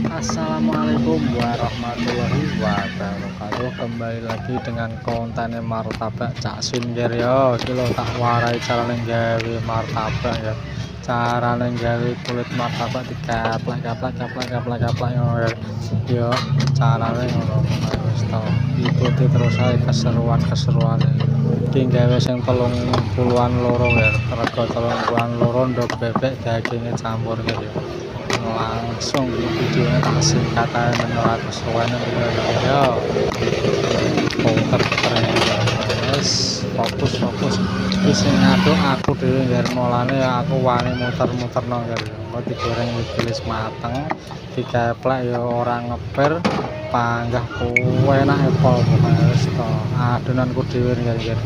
Assalamualaikum warahmatullahi wabarakatuh. Kembali lagi dengan konten martabak Cak Singkir ya. Iki lho tak warai carane gawe martabak ya. Carane gawe kulit martabak dikaplek ya. Yo carane ngono wis to. Ikuti terus ae keseruan iki gawe sing 30-an loro ya. Rega 30-an loro ndok bebek daginge campur gitu. Langsung videonya tak singkat aja menurut keseruan ya puter yes fokus isi ngaduk aku dhewe ngger molane ya aku wani muter-muter no ngger kok digoreng wis mateng dikeplek ya orang ngeber panggah enak epol pokoknya wis to adonanku dhewe ngger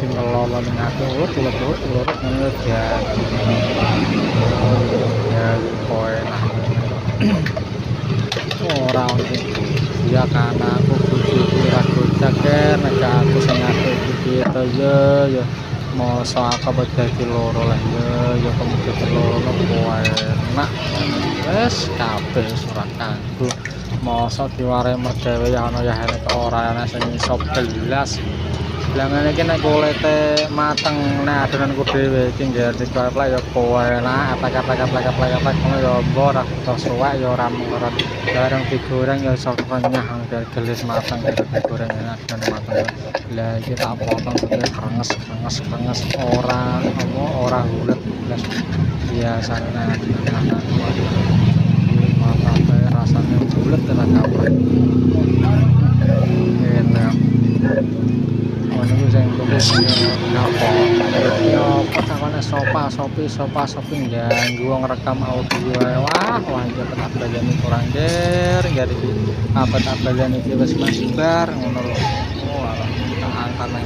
tinggal lolo ning aku tulur ngene ya enak orang ya karena aku butuh ragu caker nek aku sing ngaduk gitu ya mosok aku dadi loro lah ya kemudian loro enak wis kabeh surat kanggo mosok diwarai mergawe ya ana ya enek ora ana sing iso belas Bilangan iki nek kulite mateng nek adonanku dhewe iki ngger dikeplek ya enak aplek ngono ya ora suwek ya ora murut bareng digoreng ya iso renyah gelis mateng digoreng enak dan mateng lah iki tak potong krenges ora bulet blas biasane mantap rasanya bulet tenan kabeh enak niku sing tulis napa ya pertama sopi ganggu wong rekam audio wah lanjut tak baleni kurang ngger iki apa tak baleni iki wis masbar ngono lho oh tak angkat nang